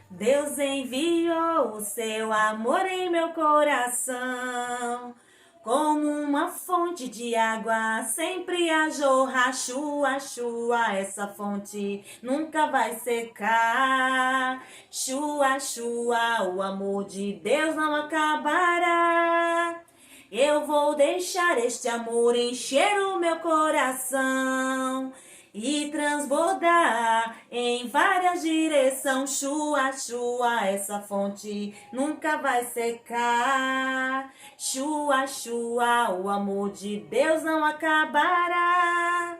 Deus enviou o seu amor em meu coração. Como uma fonte de água sempre a jorrar, chua, chua, essa fonte nunca vai secar. Chua, chua, o amor de Deus não acabará. Eu vou deixar este amor encher o meu coração e transbordar em várias direções. Chua, chua, essa fonte nunca vai secar. Chua, chua, o amor de Deus não acabará.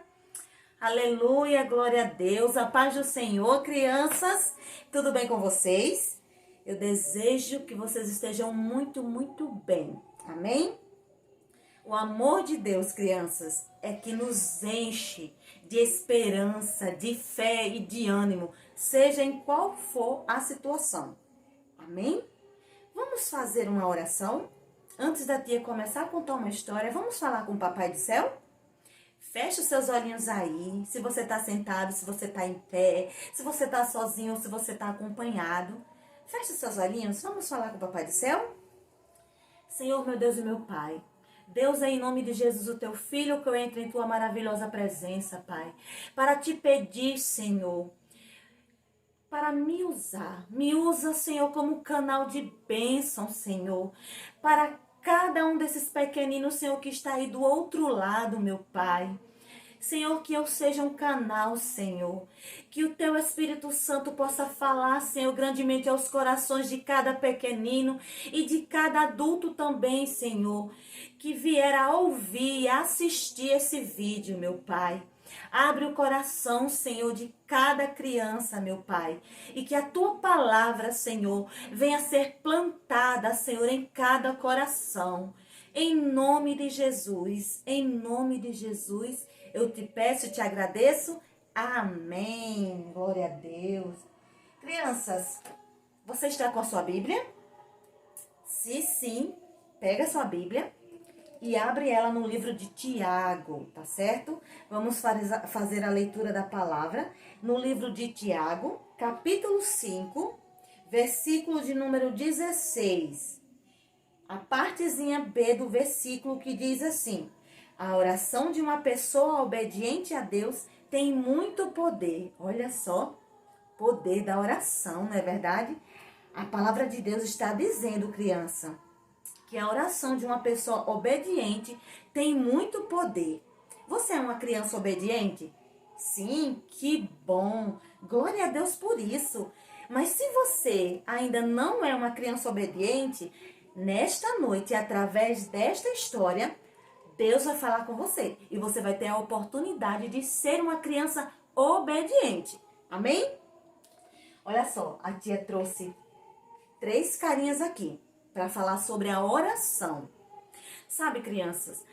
Aleluia, glória a Deus, a paz do Senhor. Crianças, tudo bem com vocês? Eu desejo que vocês estejam muito, muito bem. Amém? O amor de Deus, crianças, é que nos enche de esperança, de fé e de ânimo, seja em qual for a situação. Amém? Vamos fazer uma oração? Antes da tia começar a contar uma história, vamos falar com o Papai do Céu? Feche os seus olhinhos aí, se você está sentado, se você está em pé, se você está sozinho ou se você está acompanhado. Feche os seus olhinhos, vamos falar com o Papai do Céu? Senhor, meu Deus e meu Pai, Deus, é em nome de Jesus, o teu Filho, que eu entro em tua maravilhosa presença, Pai, para te pedir, Senhor, para me usar. Me usa, Senhor, como canal de bênção, Senhor, para cada um desses pequeninos, Senhor, que está aí do outro lado, meu Pai. Senhor, que eu seja um canal, Senhor. Que o teu Espírito Santo possa falar, Senhor, grandemente aos corações de cada pequenino e de cada adulto também, Senhor, que vier a ouvir e assistir esse vídeo, meu Pai. Abre o coração, Senhor, de cada criança, meu Pai. E que a tua palavra, Senhor, venha ser plantada, Senhor, em cada coração. Em nome de Jesus, eu te peço e te agradeço. Amém. Glória a Deus. Crianças, você está com a sua Bíblia? Se sim, pega a sua Bíblia e abre ela no livro de Tiago, tá certo? Vamos fazer a leitura da palavra no livro de Tiago, capítulo 5, versículo de número 16. A partezinha B do versículo que diz assim: a oração de uma pessoa obediente a Deus tem muito poder. Olha só, poder da oração, não é verdade? A palavra de Deus está dizendo, criança, que a oração de uma pessoa obediente tem muito poder. Você é uma criança obediente? Sim, que bom! Glória a Deus por isso. Mas se você ainda não é uma criança obediente, nesta noite, através desta história, Deus vai falar com você e você vai ter a oportunidade de ser uma criança obediente. Amém? Olha só, a tia trouxe 3 carinhas aqui para falar sobre a oração. Sabe, crianças,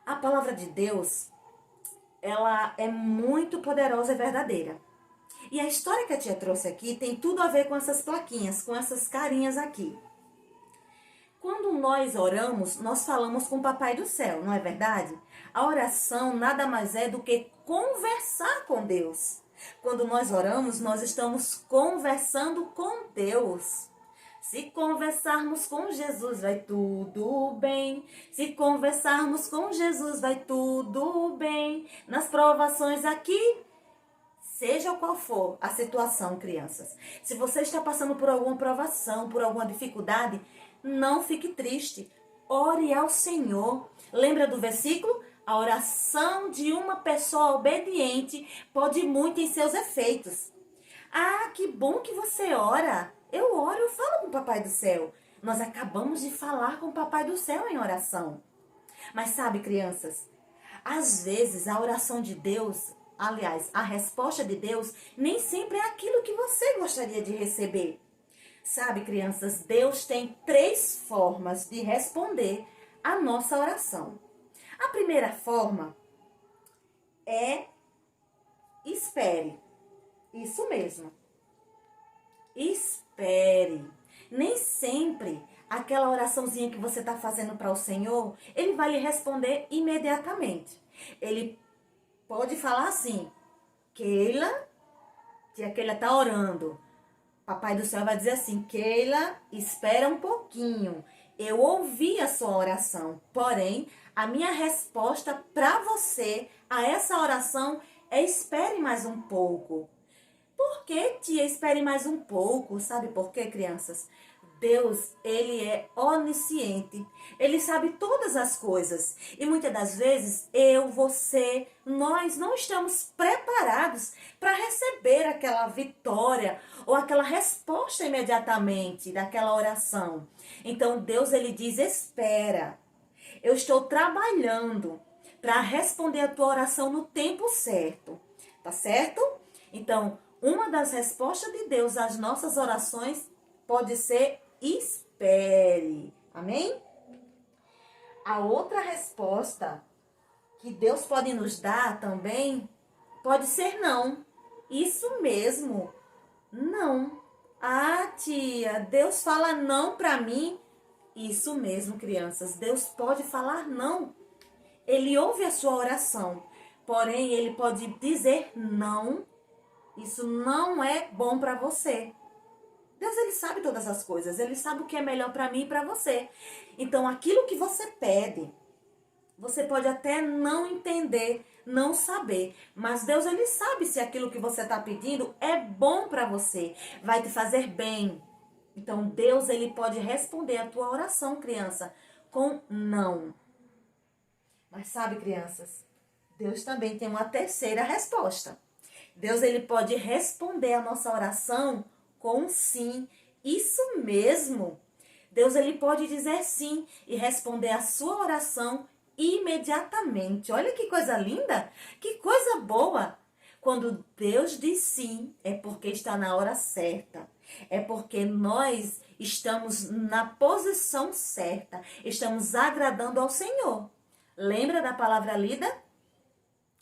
a palavra de Deus, ela é muito poderosa e verdadeira. E a história que a tia trouxe aqui tem tudo a ver com essas plaquinhas, com essas carinhas aqui. Quando nós oramos, nós falamos com o Papai do Céu, não é verdade? A oração nada mais é do que conversar com Deus. Quando nós oramos, nós estamos conversando com Deus. Se conversarmos com Jesus, vai tudo bem. Se conversarmos com Jesus, vai tudo bem. Nas provações aqui, seja qual for a situação, crianças. Se você está passando por alguma provação, por alguma dificuldade, não fique triste. Ore ao Senhor. Lembra do versículo? A oração de uma pessoa obediente pode muito em seus efeitos. Ah, que bom que você ora. Eu oro, eu falo com o Papai do Céu. Nós acabamos de falar com o Papai do Céu em oração. Mas sabe, crianças, às vezes a oração de Deus, aliás, a resposta de Deus, nem sempre é aquilo que você gostaria de receber. Sabe, crianças, Deus tem 3 formas de responder a nossa oração. A primeira forma é espere. Isso mesmo. Espere. Nem sempre aquela oraçãozinha que você está fazendo para o Senhor, Ele vai lhe responder imediatamente. Ele pode falar assim: Keila, tia Keila está orando. Papai do céu vai dizer assim: Keila, espera um pouquinho. Eu ouvi a sua oração, porém, a minha resposta para você a essa oração é: espere mais um pouco. Por que, tia, espere mais um pouco? Sabe por quê, crianças? Deus, ele é onisciente. Ele sabe todas as coisas. E muitas das vezes, eu, você, nós não estamos preparados para receber aquela vitória ou aquela resposta imediatamente daquela oração. Então, Deus, ele diz: espera. Eu estou trabalhando para responder a tua oração no tempo certo. Tá certo? Então, uma das respostas de Deus às nossas orações pode ser: espere. Amém? A outra resposta que Deus pode nos dar também pode ser não. Isso mesmo. Não. Ah, tia, Deus fala não para mim. Isso mesmo, crianças. Deus pode falar não. Ele ouve a sua oração. Porém, ele pode dizer não. Isso não é bom para você. Deus, ele sabe todas as coisas. Ele sabe o que é melhor para mim e para você. Então, aquilo que você pede, você pode até não entender, não saber. Mas Deus, ele sabe se aquilo que você está pedindo é bom para você. Vai te fazer bem. Então, Deus, ele pode responder a tua oração, criança, com não. Mas sabe, crianças, Deus também tem uma terceira resposta. Deus, ele pode responder a nossa oração com sim. Isso mesmo. Deus, ele pode dizer sim e responder a sua oração imediatamente. Olha que coisa linda, que coisa boa. Quando Deus diz sim, é porque está na hora certa. É porque nós estamos na posição certa. Estamos agradando ao Senhor. Lembra da palavra lida?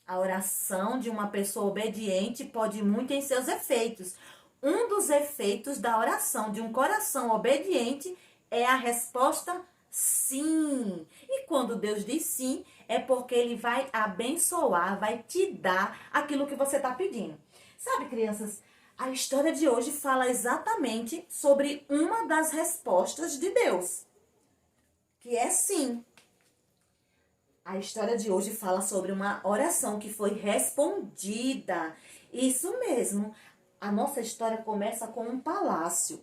A oração de uma pessoa obediente pode muito em seus efeitos. Um dos efeitos da oração de um coração obediente é a resposta sim. E quando Deus diz sim, é porque ele vai abençoar, vai te dar aquilo que você está pedindo. Sabe, crianças, a história de hoje fala exatamente sobre uma das respostas de Deus, que é sim. A história de hoje fala sobre uma oração que foi respondida. Isso mesmo. A nossa história começa com um palácio.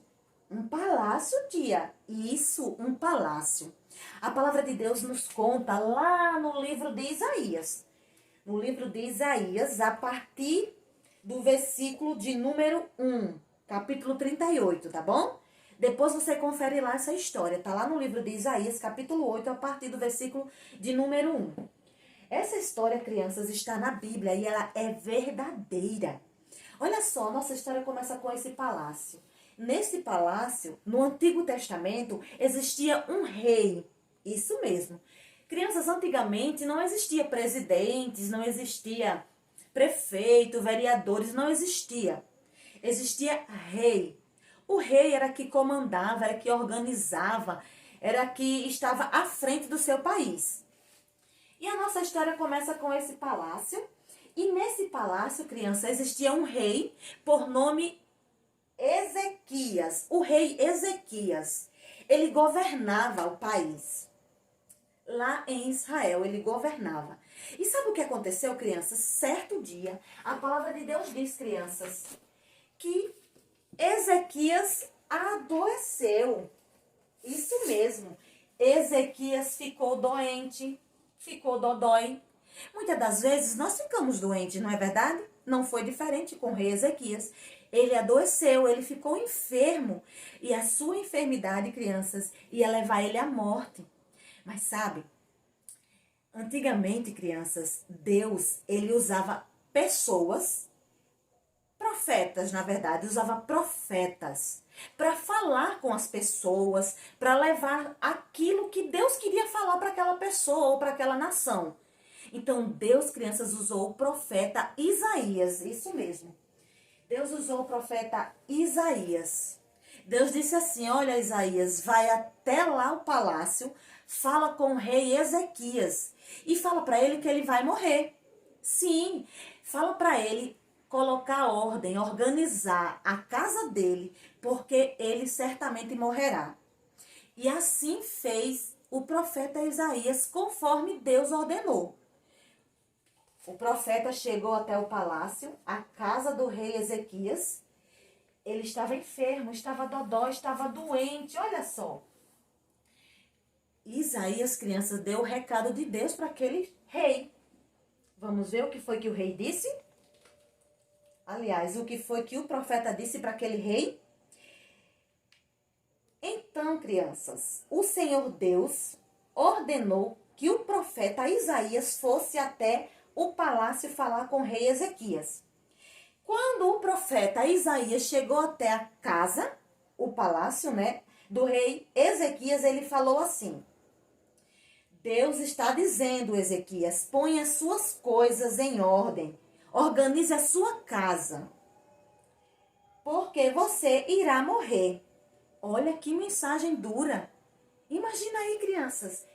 Um palácio, tia. Isso, um palácio. A palavra de Deus nos conta lá no livro de Isaías. No livro de Isaías, a partir do versículo de número 1, capítulo 38, tá bom? Depois você confere lá essa história. Tá lá no livro de Isaías, capítulo 8, a partir do versículo de número 1. Essa história, crianças, está na Bíblia e ela é verdadeira. Olha só, a nossa história começa com esse palácio. Nesse palácio, no Antigo Testamento, existia um rei. Isso mesmo. Crianças, antigamente não existia presidentes, não existia prefeito, vereadores, não existia. Existia rei. O rei era que comandava, era que organizava, era que estava à frente do seu país. E a nossa história começa com esse palácio. E nesse palácio, criança, existia um rei por nome Ezequias. O rei Ezequias. Ele governava o país. Lá em Israel, ele governava. E sabe o que aconteceu, crianças? Certo dia, a palavra de Deus diz, crianças, que Ezequias adoeceu. Isso mesmo. Ezequias ficou doente, ficou dodói. Muitas das vezes nós ficamos doentes, não é verdade? Não foi diferente com o rei Ezequias. Ele adoeceu, ele ficou enfermo. E a sua enfermidade, crianças, ia levar ele à morte. Mas sabe, antigamente, crianças, Deus, ele usava pessoas, profetas, na verdade, usava profetas para falar com as pessoas, para levar aquilo que Deus queria falar para aquela pessoa ou para aquela nação. Então, Deus, crianças, usou o profeta Isaías, isso mesmo. Deus usou o profeta Isaías. Deus disse assim: olha, Isaías, vai até lá o palácio, fala com o rei Ezequias e fala para ele que ele vai morrer. Sim, fala para ele colocar ordem, organizar a casa dele, porque ele certamente morrerá. E assim fez o profeta Isaías, conforme Deus ordenou. O profeta chegou até o palácio, a casa do rei Ezequias. Ele estava enfermo, estava dodó, estava doente, olha só. Isaías, crianças, deu o recado de Deus para aquele rei. Vamos ver o que foi que o rei disse? Aliás, o que foi que o profeta disse para aquele rei? Então, crianças, o Senhor Deus ordenou que o profeta Isaías fosse até o palácio falar com o rei Ezequias. Quando o profeta Isaías chegou até a casa, o palácio, do rei Ezequias, ele falou assim: Deus está dizendo, Ezequias, ponha as suas coisas em ordem, organize a sua casa, porque você irá morrer. Olha que mensagem dura. Imagina aí, crianças,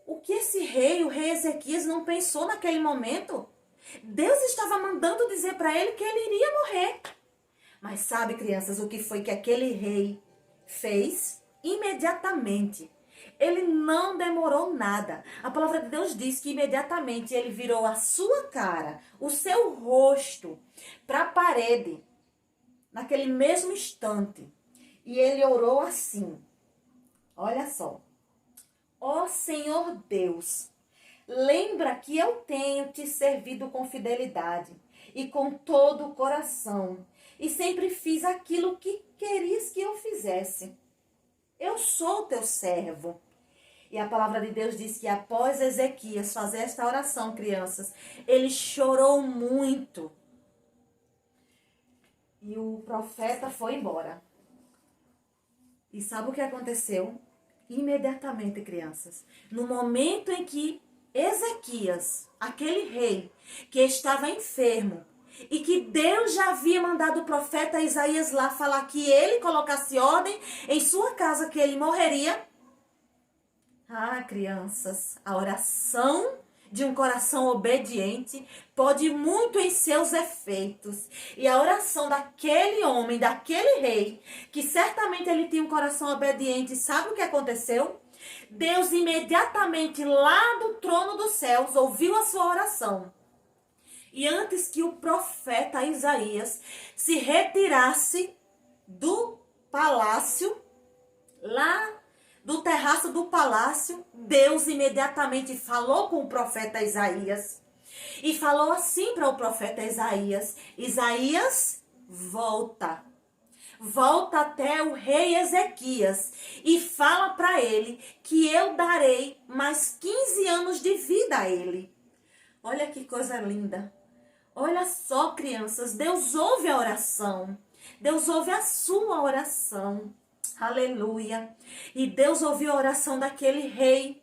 o que esse rei, o rei Ezequias, não pensou naquele momento? Deus estava mandando dizer para ele que ele iria morrer. Mas sabe, crianças, o que foi que aquele rei fez? Imediatamente. Ele não demorou nada. A palavra de Deus diz que imediatamente ele virou a sua cara, o seu rosto, para a parede, naquele mesmo instante. E ele orou assim. Olha só. Ó Senhor Deus, lembra que eu tenho te servido com fidelidade e com todo o coração, e sempre fiz aquilo que querias que eu fizesse. Eu sou teu servo. E a palavra de Deus diz que após Ezequias fazer esta oração, crianças, ele chorou muito. E o profeta foi embora. E sabe o que aconteceu? Imediatamente, crianças, no momento em que Ezequias, aquele rei que estava enfermo, e que Deus já havia mandado o profeta Isaías lá falar que ele colocasse ordem em sua casa, que ele morreria. Ah, crianças, a oração de um coração obediente pode muito em seus efeitos. E a oração daquele homem, daquele rei, que certamente ele tinha um coração obediente, sabe o que aconteceu? Deus imediatamente lá do trono dos céus ouviu a sua oração. E antes que o profeta Isaías se retirasse do palácio, lá do terraço do palácio, Deus imediatamente falou com o profeta Isaías. E falou assim para o profeta Isaías: Isaías, volta. Volta até o rei Ezequias e fala para ele que eu darei mais 15 anos de vida a ele. Olha que coisa linda. Olha só, crianças, Deus ouve a oração. Deus ouve a sua oração. Aleluia. E Deus ouviu a oração daquele rei.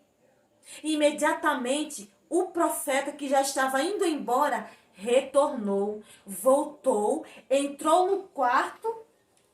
Imediatamente, o profeta que já estava indo embora retornou, voltou, entrou no quarto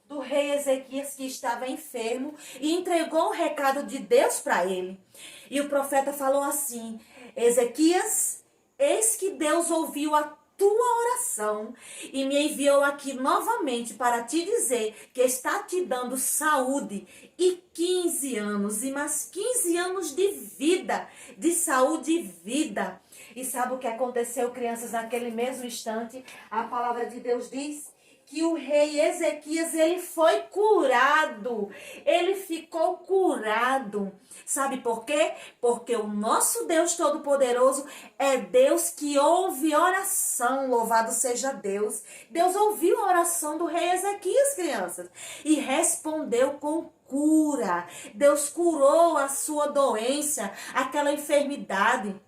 do rei Ezequias, que estava enfermo, e entregou o recado de Deus para ele. E o profeta falou assim: Ezequias, eis que Deus ouviu a tua oração e me enviou aqui novamente para te dizer que está te dando saúde e 15 anos, e mais 15 anos de vida, de saúde e vida. E sabe o que aconteceu, crianças, naquele mesmo instante? A palavra de Deus diz que o rei Ezequias, ele foi curado, ele ficou curado. Sabe por quê? Porque o nosso Deus Todo-Poderoso é Deus que ouve oração, louvado seja Deus. Deus ouviu a oração do rei Ezequias, crianças, e respondeu com cura. Deus curou a sua doença, aquela enfermidade.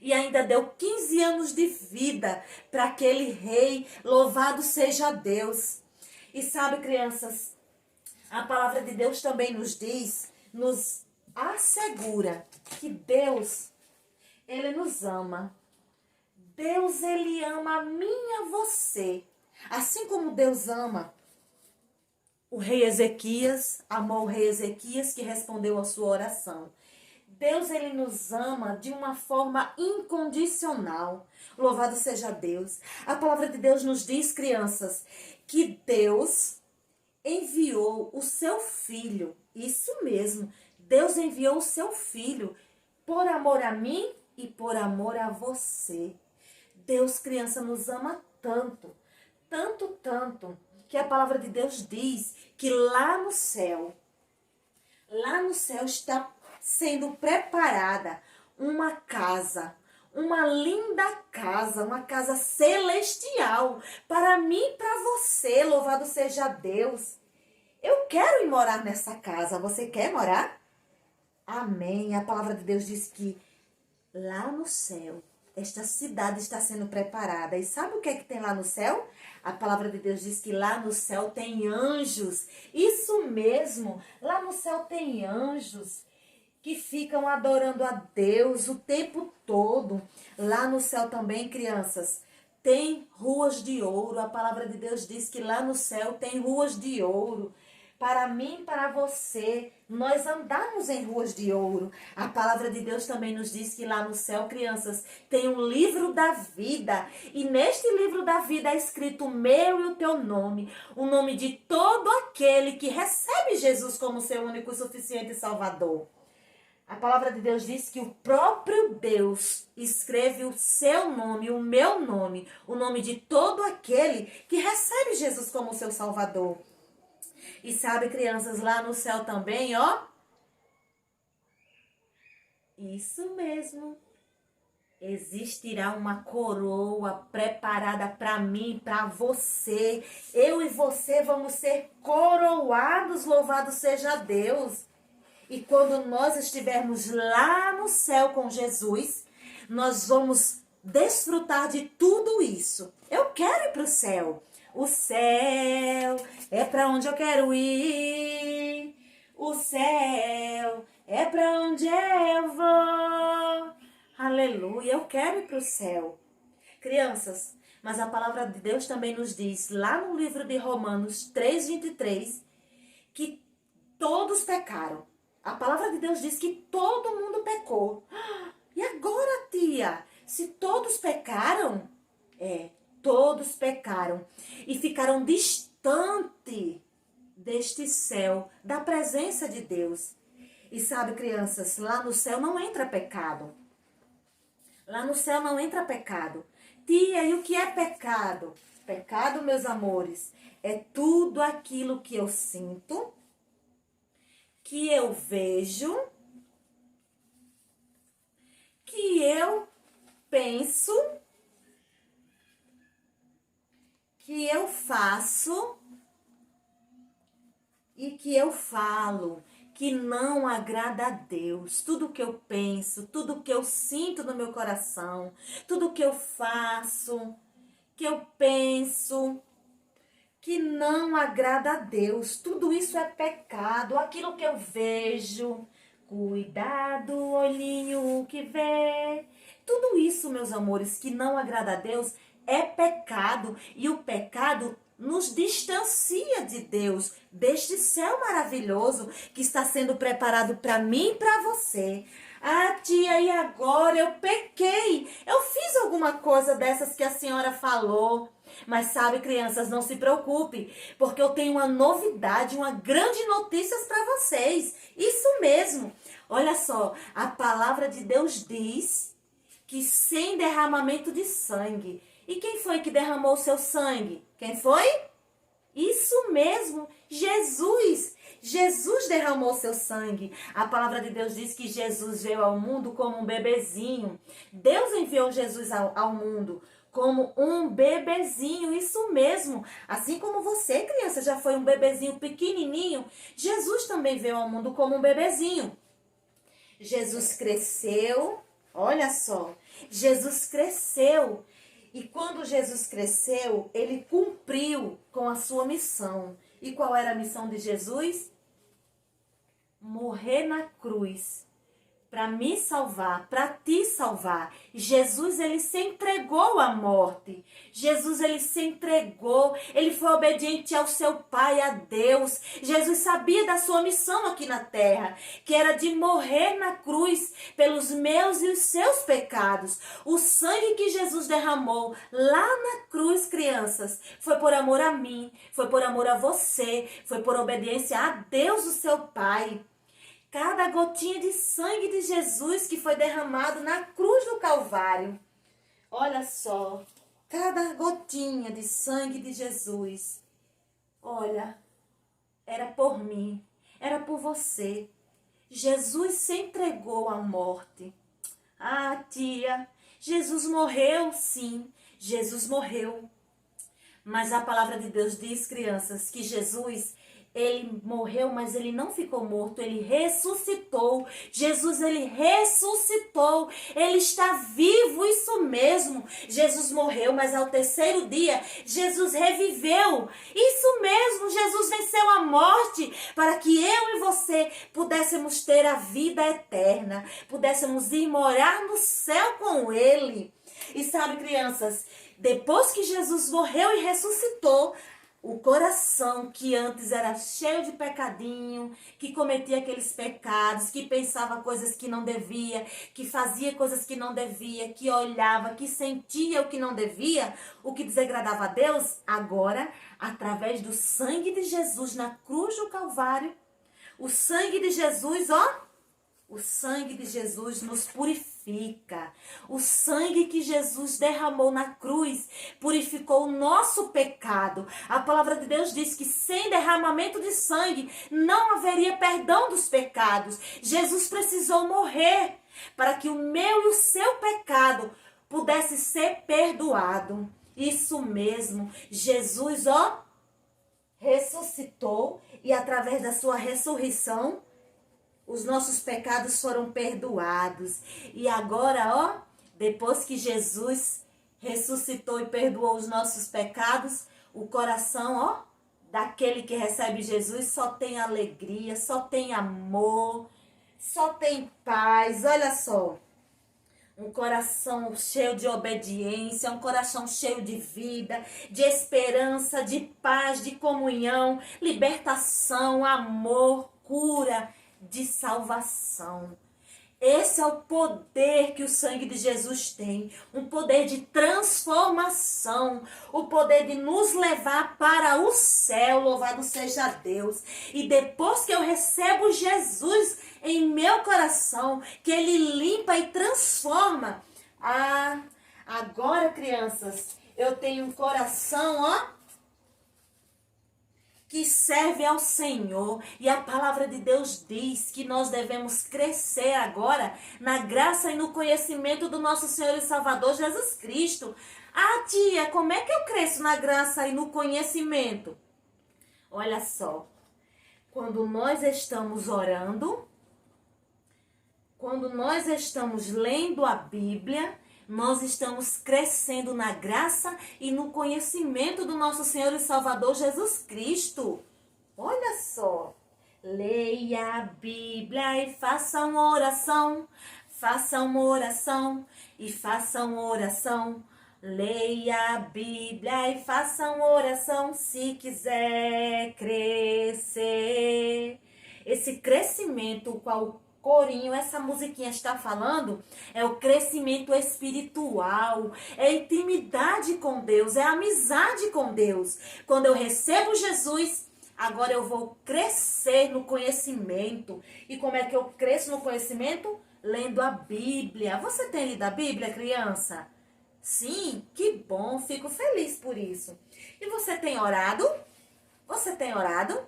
E ainda deu 15 anos de vida para aquele rei. Louvado seja Deus. E sabe, crianças, a palavra de Deus também nos diz, nos assegura que Deus, ele nos ama. Deus, ele ama a mim e a você. Assim como Deus ama o rei Ezequias, amou o rei Ezequias, que respondeu a sua oração. Deus, ele nos ama de uma forma incondicional. Louvado seja Deus. A palavra de Deus nos diz, crianças, que Deus enviou o seu filho. Isso mesmo. Deus enviou o seu filho por amor a mim e por amor a você. Deus, criança, nos ama tanto, tanto, tanto, que a palavra de Deus diz que lá no céu está sendo preparada uma casa, uma linda casa, uma casa celestial para mim e para você. Louvado seja Deus. Eu quero ir morar nessa casa. Você quer morar? Amém. A palavra de Deus diz que lá no céu, esta cidade está sendo preparada. E sabe o que é que tem lá no céu? A palavra de Deus diz que lá no céu tem anjos. Isso mesmo, lá no céu tem anjos que ficam adorando a Deus o tempo todo. Lá no céu também, crianças, tem ruas de ouro. A palavra de Deus diz que lá no céu tem ruas de ouro. Para mim, para você, nós andamos em ruas de ouro. A palavra de Deus também nos diz que lá no céu, crianças, tem um livro da vida. E neste livro da vida é escrito o meu e o teu nome. O nome de todo aquele que recebe Jesus como seu único, suficiente Salvador. A palavra de Deus diz que o próprio Deus escreve o seu nome, o meu nome, o nome de todo aquele que recebe Jesus como seu Salvador. E sabe, crianças, lá no céu também, ó. Isso mesmo. Existirá uma coroa preparada para mim, para você. Eu e você vamos ser coroados, louvado seja Deus. E quando nós estivermos lá no céu com Jesus, nós vamos desfrutar de tudo isso. Eu quero ir para o céu. O céu é para onde eu quero ir. O céu é para onde eu vou. Aleluia, eu quero ir para o céu. Crianças, mas a palavra de Deus também nos diz, lá no livro de Romanos 3:23, que todos pecaram. A palavra de Deus diz que todo mundo pecou. E agora, tia? Se todos pecaram, todos pecaram e ficaram distante deste céu, da presença de Deus. E sabe, crianças, lá no céu não entra pecado. Lá no céu não entra pecado. Tia, e o que é pecado? Pecado, meus amores, é tudo aquilo que eu sinto, que eu vejo, que eu penso, que eu faço e que eu falo, que não agrada a Deus. Tudo que eu penso, tudo que eu sinto no meu coração, tudo que eu faço, que eu penso, que não agrada a Deus. Tudo isso é pecado. Aquilo que eu vejo, cuidado, olhinho que vê. Tudo isso, meus amores, que não agrada a Deus, é pecado. E o pecado nos distancia de Deus, deste céu maravilhoso que está sendo preparado para mim e para você. Ah, tia, e agora eu pequei. Eu fiz alguma coisa dessas que a senhora falou. Mas sabe, crianças, não se preocupe, porque eu tenho uma novidade, uma grande notícia para vocês. Isso mesmo. Olha só, a palavra de Deus diz que sem derramamento de sangue. E quem foi que derramou o seu sangue? Quem foi? Isso mesmo, Jesus. Jesus derramou seu sangue. A palavra de Deus diz que Jesus veio ao mundo como um bebezinho. Deus enviou Jesus ao mundo como um bebezinho, isso mesmo. Assim como você, criança, já foi um bebezinho pequenininho, Jesus também veio ao mundo como um bebezinho. Jesus cresceu, olha só, Jesus cresceu. E quando Jesus cresceu, ele cumpriu com a sua missão. E qual era a missão de Jesus? Morrer na cruz para me salvar, para te salvar. Jesus, ele se entregou à morte. Jesus, ele se entregou. Ele foi obediente ao seu Pai, a Deus. Jesus sabia da sua missão aqui na terra, que era de morrer na cruz pelos meus e os seus pecados. O sangue que Jesus derramou lá na cruz, crianças, foi por amor a mim, foi por amor a você, foi por obediência a Deus, o seu Pai. Cada gotinha de sangue de Jesus que foi derramado na cruz do Calvário. Olha só, cada gotinha de sangue de Jesus, olha, era por mim, era por você. Jesus se entregou à morte. Ah, tia, Jesus morreu, sim, Jesus morreu. Mas a palavra de Deus diz, crianças, que Jesus, ele morreu, mas ele não ficou morto, ele ressuscitou. Jesus, ele ressuscitou, ele está vivo, isso mesmo. Jesus morreu, mas ao terceiro dia, Jesus reviveu. Isso mesmo, Jesus venceu a morte, para que eu e você pudéssemos ter a vida eterna, pudéssemos ir morar no céu com ele. E sabe, crianças, depois que Jesus morreu e ressuscitou, o coração que antes era cheio de pecadinho, que cometia aqueles pecados, que pensava coisas que não devia, que fazia coisas que não devia, que olhava, que sentia o que não devia, o que desagradava a Deus, agora, através do sangue de Jesus na cruz do Calvário, o sangue de Jesus, ó, o sangue de Jesus nos purifica. O sangue que Jesus derramou na cruz purificou o nosso pecado. A palavra de Deus diz que sem derramamento de sangue não haveria perdão dos pecados. Jesus precisou morrer para que o meu e o seu pecado pudesse ser perdoado. Isso mesmo, Jesus, ó, ressuscitou e através da sua ressurreição, os nossos pecados foram perdoados. E agora, ó, depois que Jesus ressuscitou e perdoou os nossos pecados, o coração, ó, daquele que recebe Jesus só tem alegria, só tem amor, só tem paz. Olha só, um coração cheio de obediência, um coração cheio de vida, de esperança, de paz, de comunhão, libertação, amor, cura, de salvação. Esse é o poder que o sangue de Jesus tem, um poder de transformação, o poder de nos levar para o céu, louvado seja Deus. E depois que eu recebo Jesus em meu coração, que ele limpa e transforma, agora, crianças, eu tenho um coração, ó, que serve ao Senhor. E a palavra de Deus diz que nós devemos crescer agora na graça e no conhecimento do nosso Senhor e Salvador Jesus Cristo. Ah, tia, como é que eu cresço na graça e no conhecimento? Olha só, quando nós estamos orando, quando nós estamos lendo a Bíblia, nós estamos crescendo na graça e no conhecimento do nosso Senhor e Salvador Jesus Cristo. Olha só. Leia a Bíblia e faça uma oração. Faça uma oração e faça uma oração. Leia a Bíblia e faça uma oração se quiser crescer. Esse crescimento, o qual corinho, essa musiquinha está falando, é o crescimento espiritual, é a intimidade com Deus, é a amizade com Deus. Quando eu recebo Jesus, agora eu vou crescer no conhecimento. E como é que eu cresço no conhecimento? Lendo a Bíblia. Você tem lido a Bíblia, criança? Sim, que bom, fico feliz por isso. E você tem orado? Você tem orado?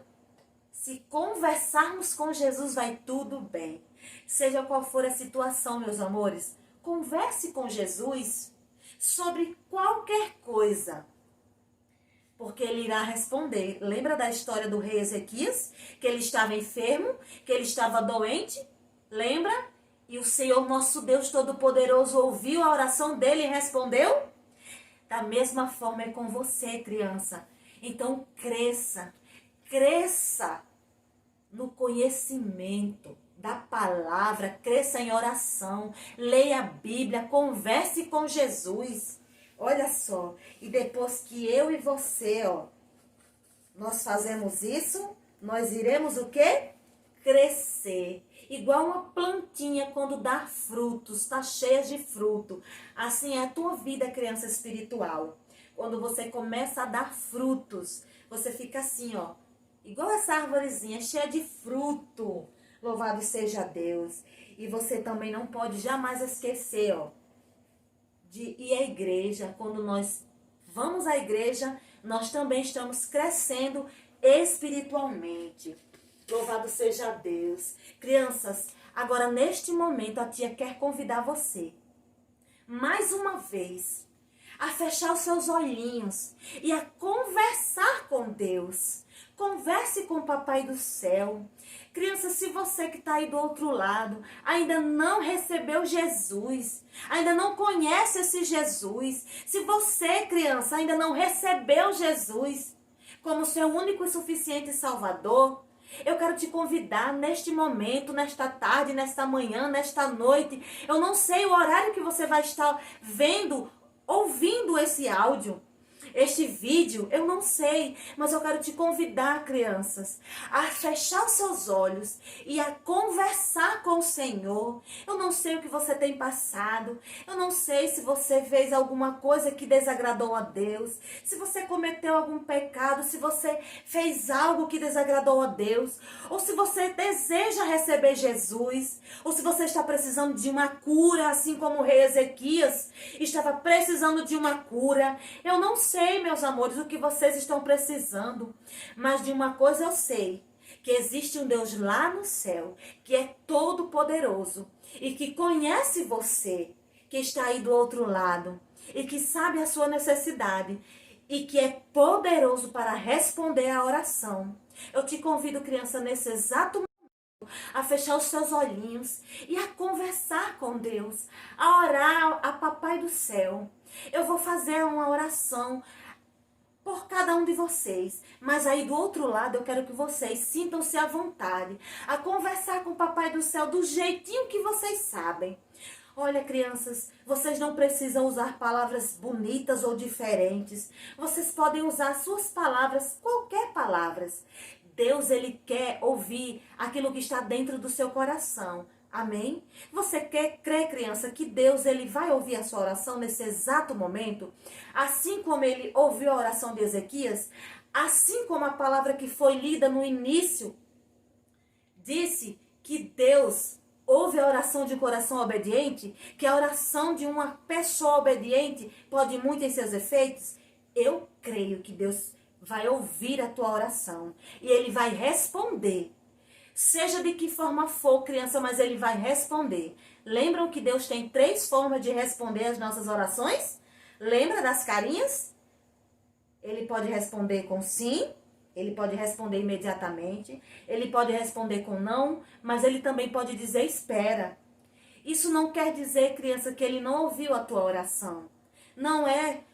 Se conversarmos com Jesus, vai tudo bem. Seja qual for a situação, meus amores, converse com Jesus sobre qualquer coisa, porque ele irá responder. Lembra da história do rei Ezequias? Que ele estava enfermo, que ele estava doente? Lembra? E o Senhor nosso Deus Todo-Poderoso ouviu a oração dele e respondeu? Da mesma forma é com você, criança. Então cresça, cresça no conhecimento. da palavra, cresça em oração, leia a Bíblia, converse com Jesus. Olha só, e depois que eu e você, nós fazemos isso, nós iremos o quê? Crescer. Igual uma plantinha quando dá frutos, está cheia de fruto. Assim é a tua vida, criança espiritual. Quando você começa a dar frutos, você fica assim, igual essa árvorezinha, cheia de fruto. Louvado seja Deus. E você também não pode jamais esquecer, de ir à igreja. Quando nós vamos à igreja, nós também estamos crescendo espiritualmente. Louvado seja Deus. Crianças, agora neste momento a tia quer convidar você, mais uma vez, a fechar os seus olhinhos e a conversar com Deus. Converse com o Papai do Céu. Criança, se você que está aí do outro lado ainda não recebeu Jesus, ainda não conhece esse Jesus, se você, criança, ainda não recebeu Jesus como seu único e suficiente Salvador, eu quero te convidar neste momento, nesta tarde, nesta manhã, nesta noite. Eu não sei o horário que você vai estar vendo, ouvindo esse áudio, este vídeo, eu não sei, mas eu quero te convidar, crianças, a fechar os seus olhos e a conversar com o Senhor. Eu não sei o que você tem passado, eu não sei se você fez alguma coisa que desagradou a Deus, se você cometeu algum pecado, se você fez algo que desagradou a Deus, ou se você deseja receber Jesus, ou se você está precisando de uma cura, assim como o rei Ezequias estava precisando de uma cura. Eu não sei, meus amores, o que vocês estão precisando, mas de uma coisa eu sei, que existe um Deus lá no céu, que é todo poderoso e que conhece você, que está aí do outro lado e que sabe a sua necessidade e que é poderoso para responder à oração. Eu te convido, criança, nesse exato a fechar os seus olhinhos e a conversar com Deus, a orar a Papai do Céu. Eu vou fazer uma oração por cada um de vocês, mas aí do outro lado eu quero que vocês sintam-se à vontade a conversar com o Papai do Céu do jeitinho que vocês sabem. Olha, crianças, vocês não precisam usar palavras bonitas ou diferentes. Vocês podem usar suas palavras, qualquer palavras. Deus, Ele quer ouvir aquilo que está dentro do seu coração. Amém? Você crê, criança, que Deus, Ele vai ouvir a sua oração nesse exato momento? Assim como Ele ouviu a oração de Ezequias, assim como a palavra que foi lida no início disse que Deus ouve a oração de coração obediente, que a oração de uma pessoa obediente pode muito em seus efeitos. Eu creio que Deus vai ouvir a tua oração e Ele vai responder. Seja de que forma for, criança, mas Ele vai responder. Lembram que Deus tem 3 formas de responder as nossas orações? Lembra das carinhas? Ele pode responder com sim, Ele pode responder imediatamente, Ele pode responder com não, mas Ele também pode dizer espera. Isso não quer dizer, criança, que Ele não ouviu a tua oração. Não é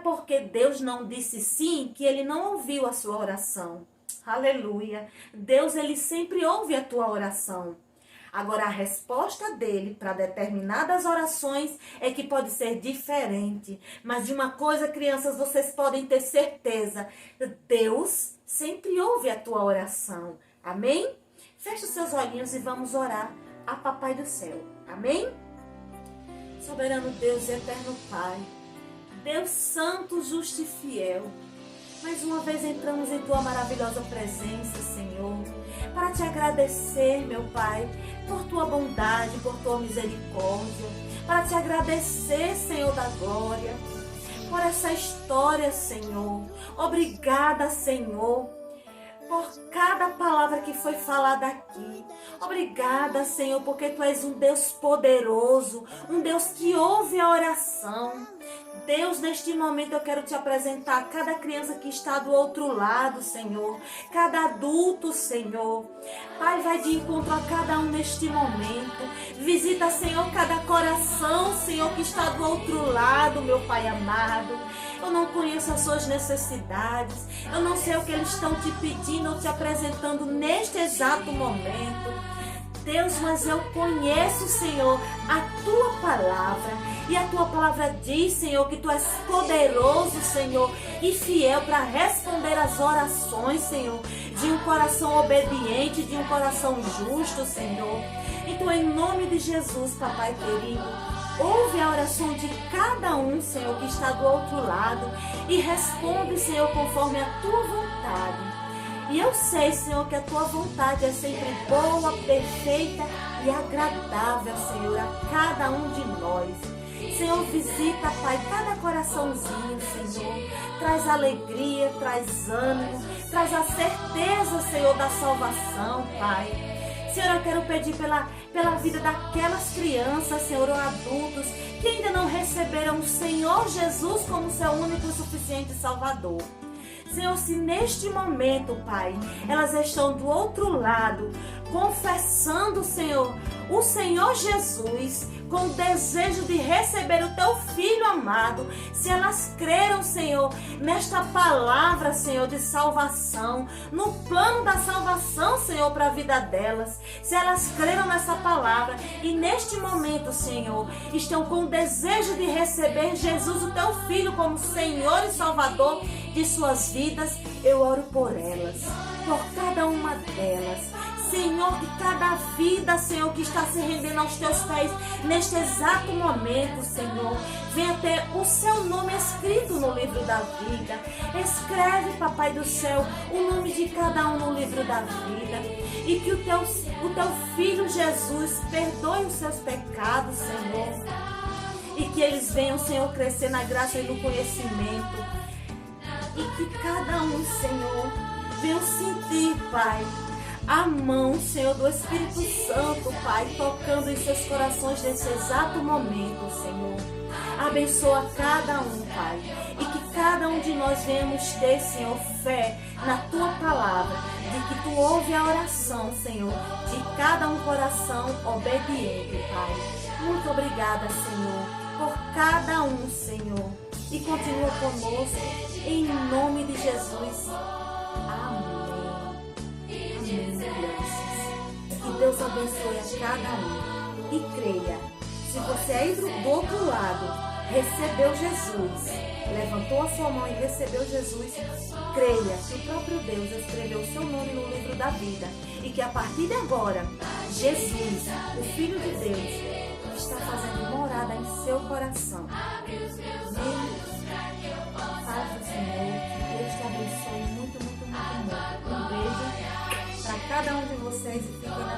porque Deus não disse sim que Ele não ouviu a sua oração. Aleluia. Deus, Ele sempre ouve a tua oração. Agora, a resposta dele para determinadas orações é que pode ser diferente. Mas de uma coisa, crianças, vocês podem ter certeza. Deus sempre ouve a tua oração. Amém? Feche os seus olhinhos e vamos orar a Papai do Céu. Amém? Soberano Deus e eterno Pai, Deus santo, justo e fiel, mais uma vez entramos em Tua maravilhosa presença, Senhor, para Te agradecer, meu Pai, por Tua bondade, por Tua misericórdia, para Te agradecer, Senhor da glória, por essa história, Senhor. Obrigada, Senhor, por cada palavra que foi falada aqui. Obrigada, Senhor, porque Tu és um Deus poderoso, um Deus que ouve a oração. Deus, neste momento eu quero Te apresentar cada criança que está do outro lado, Senhor, cada adulto, Senhor. Pai, vai de encontro a cada um neste momento. Visita, Senhor, cada coração, Senhor, que está do outro lado, meu Pai amado. Eu não conheço as suas necessidades, eu não sei o que eles estão te pedindo ou te apresentando neste exato momento. Deus, mas eu conheço, Senhor, a tua palavra. E a tua palavra diz, Senhor, que tu és poderoso, Senhor, e fiel para responder às orações, Senhor, de um coração obediente, de um coração justo, Senhor. Então, em nome de Jesus, papai querido, ouve a oração de cada um, Senhor, que está do outro lado e responde, Senhor, conforme a tua vontade. E eu sei, Senhor, que a tua vontade é sempre boa, perfeita e agradável, Senhor, a cada um de nós. Senhor, visita, Pai, cada coraçãozinho, Senhor. Traz alegria, traz ânimo, traz a certeza, Senhor, da salvação, Pai. Senhor, eu quero pedir pela vida daquelas crianças, Senhor, ou adultos, que ainda não receberam o Senhor Jesus como seu único e suficiente Salvador. Senhor, se neste momento, Pai, elas estão do outro lado, confessando, Senhor, o Senhor Jesus, com o desejo de receber o teu Filho amado, se elas creram, Senhor, nesta palavra, Senhor, de salvação, no plano da salvação, Senhor, para a vida delas, se elas creram nessa palavra e neste momento, Senhor, estão com o desejo de receber Jesus, o teu Filho, como Senhor e Salvador de suas vidas, eu oro por elas, por cada uma delas. Senhor, de cada vida, Senhor, que está se rendendo aos teus pés neste exato momento, Senhor, venha ter o seu nome escrito no livro da vida. Escreve, Papai do céu, o nome de cada um no livro da vida. E que o teu Filho Jesus perdoe os seus pecados, Senhor. E que eles venham, Senhor, crescer na graça e no conhecimento. E que cada um, Senhor, venha sentir, Pai, a mão, Senhor, do Espírito Santo, Pai, tocando em seus corações nesse exato momento, Senhor. Abençoa cada um, Pai, e que cada um de nós venhamos ter, Senhor, fé na Tua palavra, de que Tu ouve a oração, Senhor, de cada um coração obediente, Pai. Muito obrigada, Senhor, por cada um, Senhor, e continua conosco, em nome de Jesus. Que Deus abençoe a cada um. E creia, se você aí do outro lado recebeu Jesus, levantou a sua mão e recebeu Jesus, creia que o próprio Deus escreveu o seu nome no livro da vida e que a partir de agora, Jesus, o Filho de Deus, está fazendo morada em seu coração. Paz do Senhor, que Deus te abençoe muito, muito, muito, muito. Um beijo para cada um de vocês e fiquem na